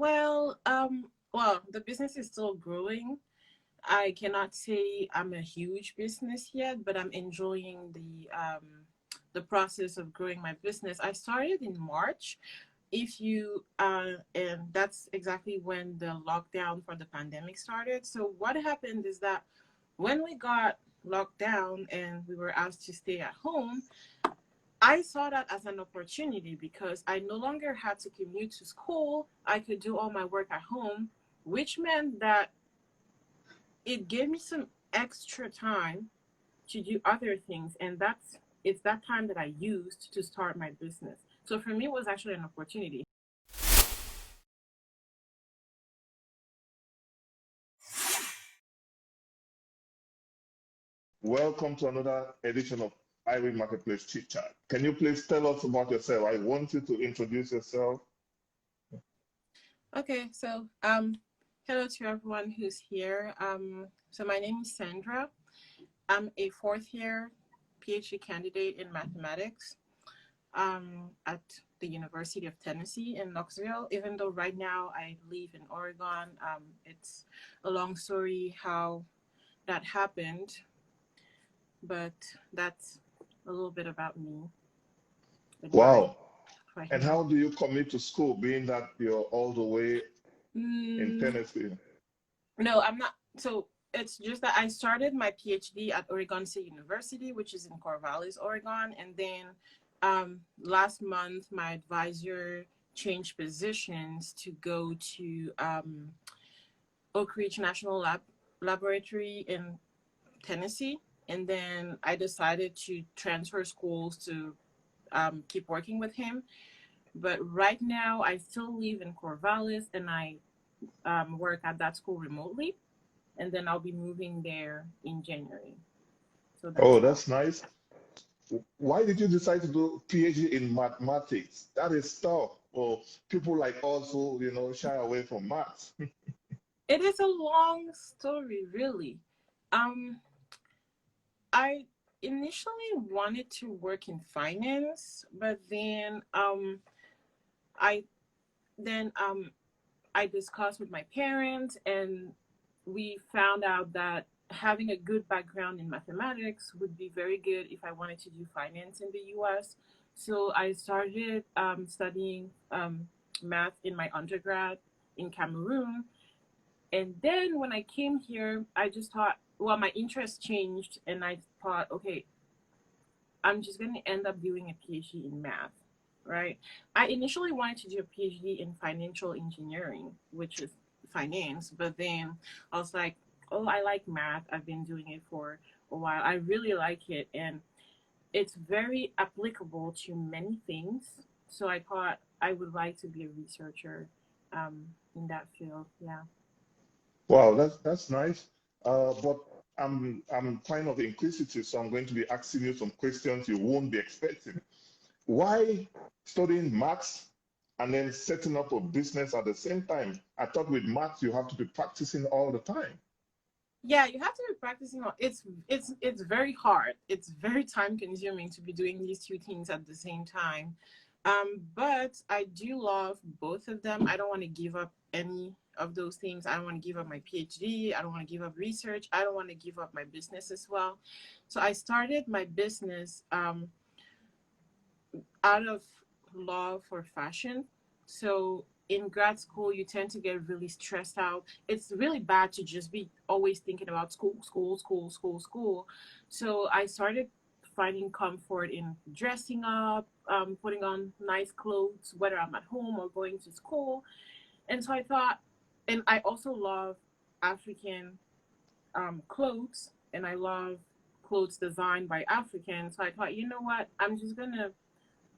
Well, the business is still growing. I cannot say I'm a huge business yet, but I'm enjoying the process of growing my business. I started in March. If you And that's exactly when the lockdown for the pandemic started. So what happened is that when we got locked down and we were asked to stay at home, I saw that as an opportunity because I no longer had to commute to school. I could do all my work at home, which meant that it gave me some extra time to do other things, and it's that time that I used to start my business. So for me, it was actually an opportunity. Welcome to another edition of Iwing Marketplace Chit Chat. Can you please tell us about yourself? I want you to introduce yourself. Okay, so hello to everyone who's here. So my name is Sandra. I'm a fourth year PhD candidate in mathematics at the University of Tennessee in Knoxville. Even though right now I live in Oregon, it's a long story how that happened, but that's a little bit about me and where I Wow. am right And now. how do you commute to school, being that you're all the way in Mm, Tennessee? no, I'm not. So it's just that I started my PhD at Oregon State University, which is in Corvallis, Oregon, and then last month my advisor changed positions to go to Oak Ridge Laboratory in Tennessee, and then I decided to transfer schools to keep working with him. But right now, I still live in Corvallis, and I work at that school remotely, and then I'll be moving there in January. So that's Oh, how. that's nice. Why did you decide to do PhD in mathematics? That is tough for people like us who, shy away from maths. It is a long story, really. Um, I initially wanted to work in finance, but I then I discussed with my parents, and we found out that having a good background in mathematics would be very good if I wanted to do finance in the US. So I started studying math in my undergrad in Cameroon. And then when I came here, I just thought, well, my interest changed, and I thought, okay, I'm just going to end up doing a PhD in math, right? I initially wanted to do a PhD in financial engineering, which is finance, but then I was like, oh, I like math. I've been doing it for a while. I really like it, and it's very applicable to many things. So I thought I would like to be a researcher in that field. Yeah. Wow, that's nice. But I'm kind of inquisitive, so I'm going to be asking you some questions you won't be expecting. Why studying maths and then setting up a business at the same time? I thought with maths you have to be practicing all the time. Yeah, you have to be practicing. It's very hard. It's very time consuming to be doing these two things at the same time. But I do love both of them. I don't want to give up any of those things. I don't want to give up my PhD. I don't want to give up research. I don't want to give up my business as well. So I started my business out of love for fashion. So in grad school, you tend to get really stressed out. It's really bad to just be always thinking about school, school, school, school, school. So I started finding comfort in dressing up, putting on nice clothes, whether I'm at home or going to school. And so I thought, and I also love African clothes, and I love clothes designed by Africans. So I thought, you know what? I'm just gonna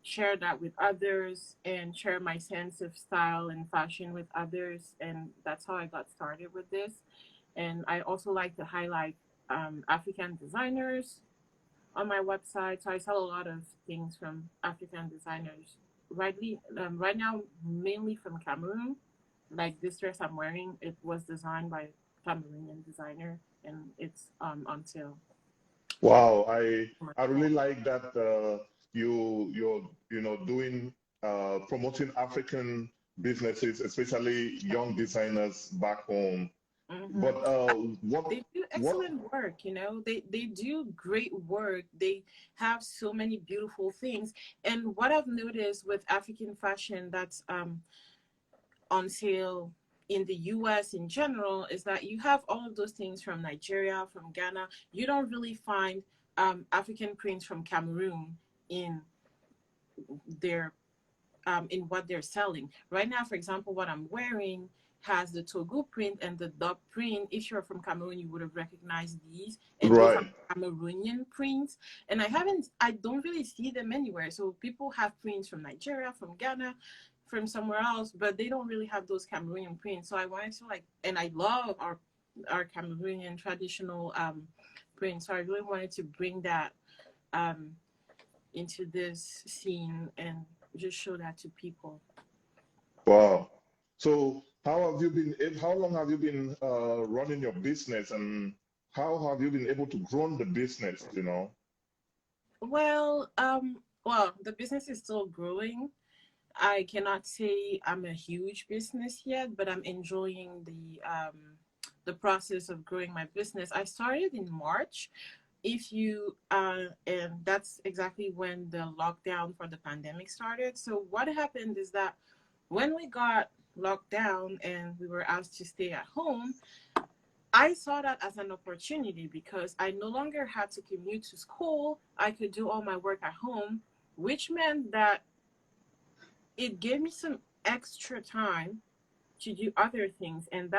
share that with others and share my sense of style and fashion with others. And that's how I got started with this. And I also like to highlight African designers on my website. So I sell a lot of things from African designers. Right now, mainly from Cameroon. Like this dress I'm wearing, it was designed by a Cameroonian designer, and it's on sale. Wow, I really like that you're doing promoting African businesses, especially young designers back home. Mm-hmm. But They do what excellent work, you know. They do great work. They have so many beautiful things. And what I've noticed with African fashion that's on sale in the US in general is that you have all of those things from Nigeria, from Ghana. You don't really find African prints from Cameroon in their in what they're selling. Right now, for example, what I'm wearing has the Togo print and the dub print. If you're from Cameroon, you would have recognized these. And those are right? Cameroonian prints. And I don't really see them anywhere. So people have prints from Nigeria, from Ghana, from somewhere else, but they don't really have those Cameroonian prints. So I wanted to like, and I love our Cameroonian traditional prints. So I really wanted to bring that um, into this scene and just show that to people. Wow. So how have you been? How long have you been running your business, and how have you been able to grow the business? Well, the business is still growing. I cannot say I'm a huge business yet, but I'm enjoying the process of growing my business. I started in March. If you and that's exactly when the lockdown for the pandemic started. So what happened is that when we got locked down and we were asked to stay at home, I saw that as an opportunity because I no longer had to commute to school. I could do all my work at home, which meant that it gave me some extra time to do other things. And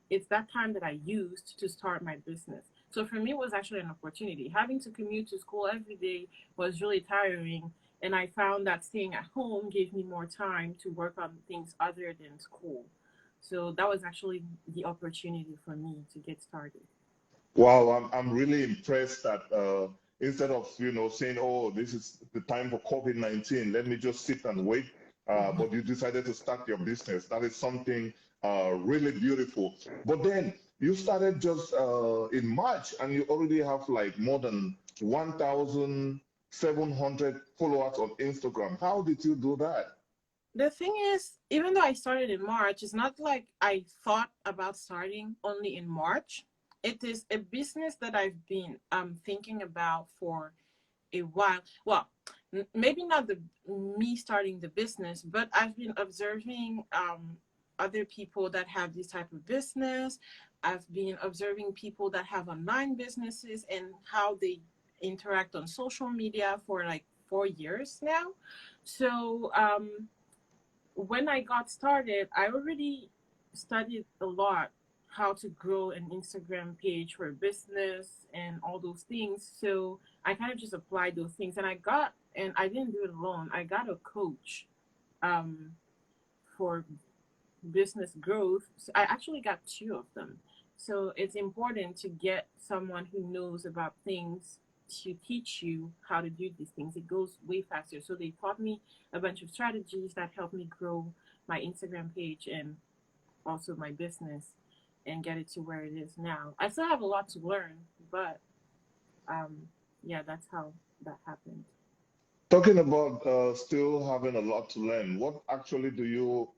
it's that time that I used to start my business. So for me, it was actually an opportunity. Having to commute to school every day was really tiring. And I found that staying at home gave me more time to work on things other than school. So that was actually the opportunity for me to get started. Wow, I'm really impressed that instead of saying, oh, this is the time for COVID-19, let me just sit and wait, Mhm. but you decided to start your business. That is something really beautiful. But then you started just in March, and you already have like more than 1,700 followers on Instagram. How did you do that? The thing is, even though I started in March, it's not like I thought about starting only in March. It is a business that I've been thinking about for a while. Well, maybe not the me starting the business, but I've been observing other people that have this type of business. I've been observing people that have online businesses and how they interact on social media for like 4 years now. So when I got started, I already studied a lot how to grow an Instagram page for a business and all those things. So I kind of just applied those things, and I didn't do it alone. I got a coach um, for business growth. So I actually got two of them. So it's important to get someone who knows about things to teach you how to do these things. It goes way faster. So they taught me a bunch of strategies that helped me grow my Instagram page and also my business and get it to where it is now. I still have a lot to learn, but um, yeah, that's how that happened. Talking about still having a lot to learn, what actually do you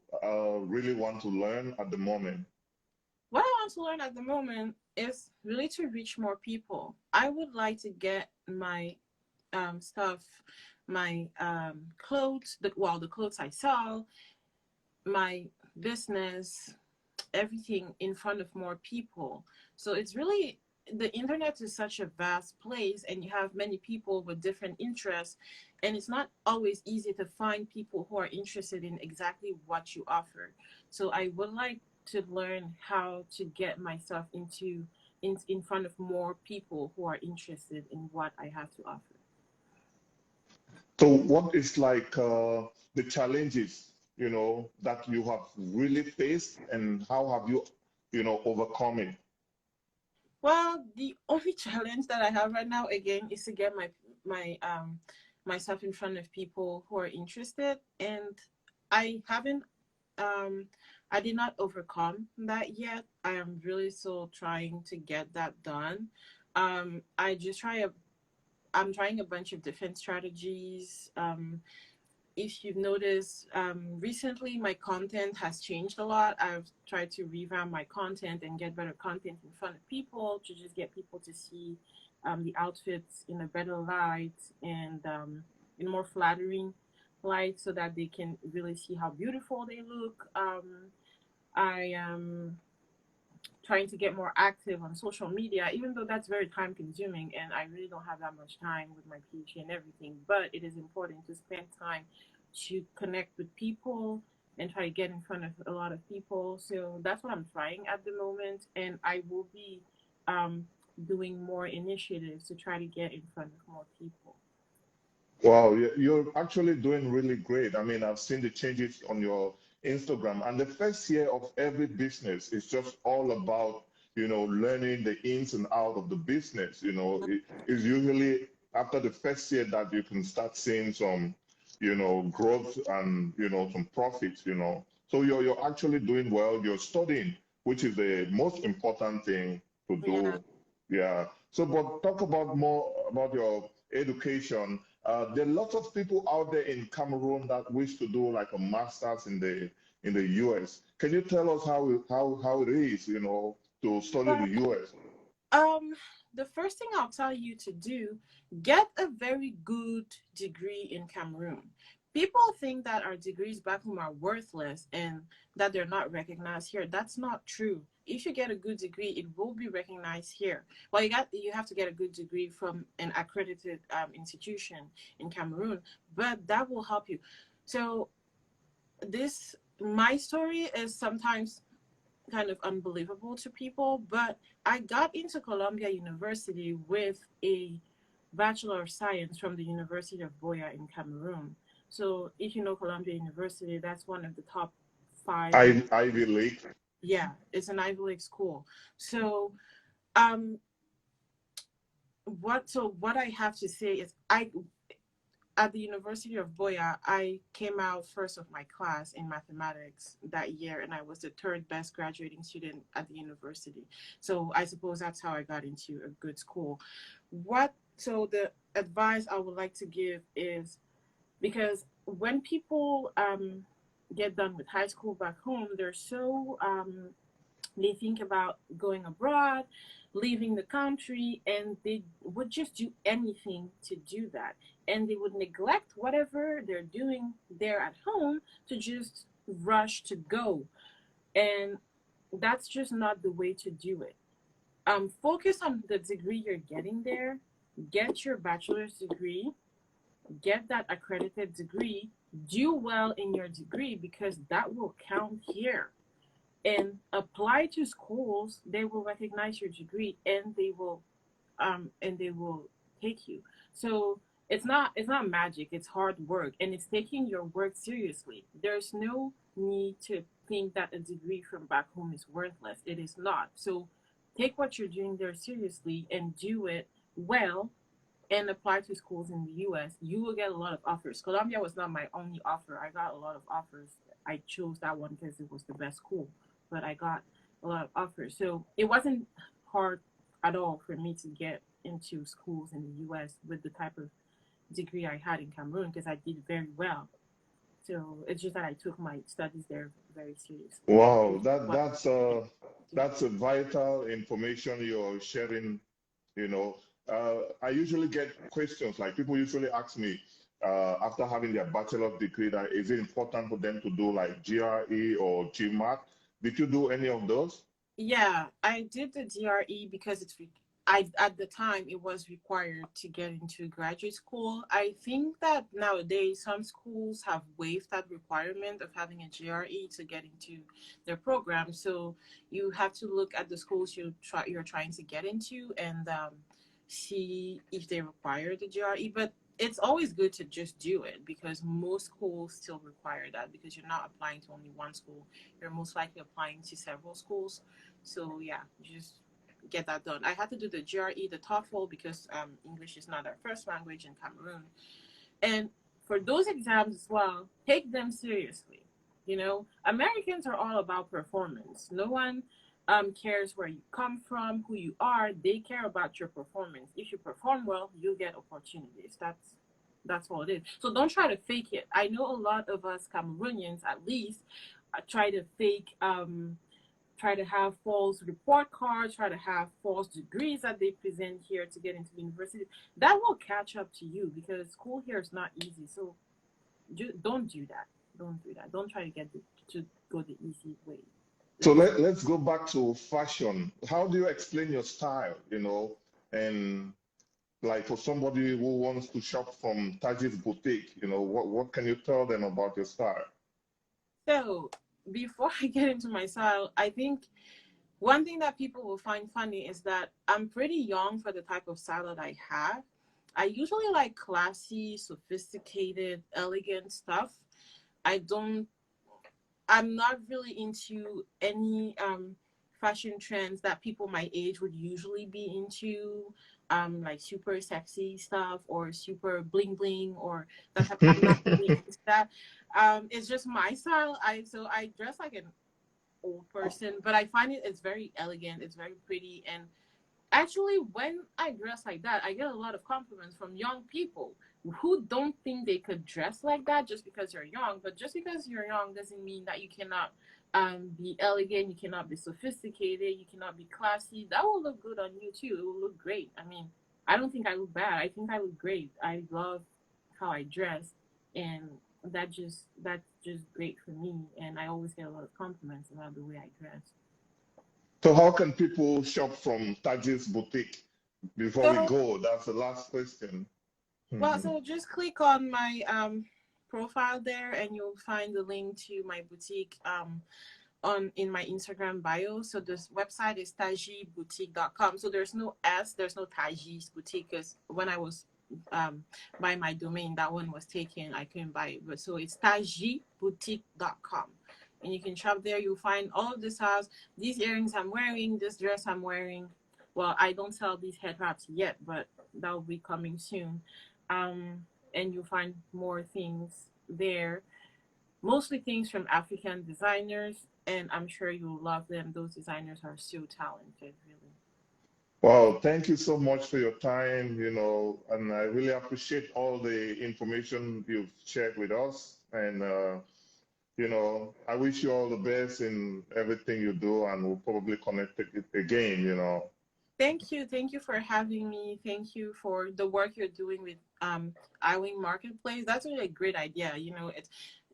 really want to learn at the moment? What I want to learn at the moment is really to reach more people. I would like to get my stuff, my clothes, the clothes I sell, my business, everything in front of more people. So it's really the internet is such a vast place and you have many people with different interests and it's not always easy to find people who are interested in exactly what you offer. So I would like to learn how to get myself in front of more people who are interested in what I have to offer. So, what is like the challenges, that you have really faced, and how have you, overcome it? Well, the only challenge that I have right now again is to get my myself in front of people who are interested, and I haven't I did not overcome that yet. I am really still trying to get that done. I just I'm trying a bunch of different strategies. if you've noticed, recently my content has changed a lot. I've tried to revamp my content and get better content in front of people to just get people to see the outfits in a better light and in more flattering light so that they can really see how beautiful they look. I am trying to get more active on social media, even though that's very time consuming and I really don't have that much time with my PhD and everything. But it is important to spend time to connect with people and try to get in front of a lot of people. So that's what I'm trying at the moment. And I will be um, doing more initiatives to try to get in front of more people. Wow, you're actually doing really great. I mean, I've seen the changes on your Instagram, and the first year of every business is just all about, learning the ins and out of the business. It is usually after the first year that you can start seeing some, growth and, some profits. So you're actually doing well. You're studying, which is the most important thing to Yeah. do. Yeah. So, but talk about more about your education. There are lots of people out there in Cameroon that wish to do like a master's in the US. Can you tell us how it is, to study in But the US? Um, the first thing I'll tell you to do, get a very good degree in Cameroon. People think that our degrees back home are worthless and that they're not recognized here. That's not true. If you get a good degree, it will be recognized here. Well, you have to get a good degree from an accredited institution in Cameroon, but that will help you. So this my story is sometimes kind of unbelievable to people, but I got into Columbia University with a Bachelor of Science from the University of Boya in Cameroon. So if you know Columbia University, that's one of the top five. Ivy League. Yeah, it's an Ivy League school. So um, what I have to say is I at the University of Boya, I came out first of my class in mathematics that year, and I was the third best graduating student at the university. So I suppose that's how I got into a good school. So the advice I would like to give is because when people get done with high school back home, they think about going abroad, leaving the country, and they would just do anything to do that. And they would neglect whatever they're doing there at home to just rush to go. And that's just not the way to do it. Focus on the degree you're getting there, get your bachelor's degree, get that accredited degree, do well in your degree because that will count here and apply to schools. They will recognize your degree and they will take you. So it's not magic, it's hard work and it's taking your work seriously. There's no need to think that a degree from back home is worthless. It is not. So take what you're doing there seriously and do it well and apply to schools in the US. You will get a lot of offers. Columbia was not my only offer. I got a lot of offers. I chose that one because it was the best school, but I got a lot of offers. So it wasn't hard at all for me to get into schools in the US with the type of degree I had in Cameroon because I did very well. So it's just that I took my studies there very seriously. Wow, Which is that what that's I uh do. that's a vital information you're sharing. You know, I usually get questions like people usually ask me after having their bachelor's degree that is it important for them to do like GRE or GMAT? Did you do any of those? Yeah, I did the DRE because I at the time it was required to get into graduate school. I think that nowadays some schools have waived that requirement of having a GRE to get into their program. So you have to look at the schools you're trying to get into and see if they require the GRE. But it's always good to just do it because most schools still require that because you're not applying to only one school. You're most likely applying to several schools. So yeah, just get that done. I had to do the GRE, the TOEFL because English is not our first language in Cameroon. And for those exams as well, take them seriously. You know, Americans are all about performance. No one cares where you come from, who you are. They care about your performance. If you perform well, you'll get opportunities. That's all it is. So don't try to fake it. I know a lot of us Cameroonians, at least, try to fake, try to have false report cards, try to have false degrees that they present here to get into the university. That will catch up to you because school here is not easy. So don't do that. Don't do that. Don't try to to go the easy way. So Let's let's go back to fashion. How do you explain your style, and like for somebody who wants to shop from Taj's boutique, what can you tell them about your style? So before I get into my style, I think one thing that people will find funny is that I'm pretty young for the type of style that I have. I usually like classy, sophisticated, elegant stuff. I don't I'm not really into any fashion trends that people my age would usually be into, like super sexy stuff or super bling bling or that type. I'm not really into that. It's just my style. I dress like an old person, but I find it's very elegant. It's very pretty, and actually, when I dress like that, I get a lot of compliments from young people who don't think they could dress like that just because you're young. But just because you're young doesn't mean that you cannot be elegant, you cannot be sophisticated, you cannot be classy. That will look good on you too. It will look great. I mean, I don't think I look bad. I think I look great. I love how I dress, and that's just great for me. And I always get a lot of compliments about the way I dress. So how can people shop from Taj's boutique? Before we So go, that's the last question. Well, so just click on my profile there, and you'll find the link to my boutique on in my Instagram bio. So this website is tajiboutique.com. So there's no S, there's no Taji's boutique because when I was by my domain, that one was taken. I couldn't buy it. But so it's tajiboutique.com. And you can shop there. You'll find all of this house, these earrings I'm wearing, this dress I'm wearing. Well, I don't sell these head wraps yet, but that will be coming soon. And you'll find more things there, mostly things from African designers, and I'm sure you'll love them. Those designers are so talented, really. Well, thank you so much for your time, and I really appreciate all the information you've shared with us. And, I wish you all the best in everything you do, and we'll probably connect again. Thank you for having me. Thank you for the work you're doing with Iwing Marketplace. That's really a great idea.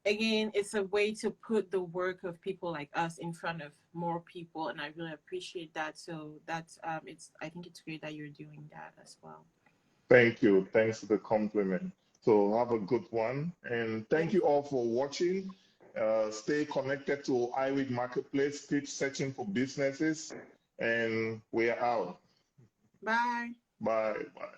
It's a way to put the work of people like us in front of more people, and I really appreciate that. So that's it's I think it's great that you're doing that as well. Thank you. Thanks for the compliment. So have a good one. And thank Thank you all for watching. Stay connected to iWeek Marketplace. Keep searching for businesses. And we are out. Bye. Bye. Bye.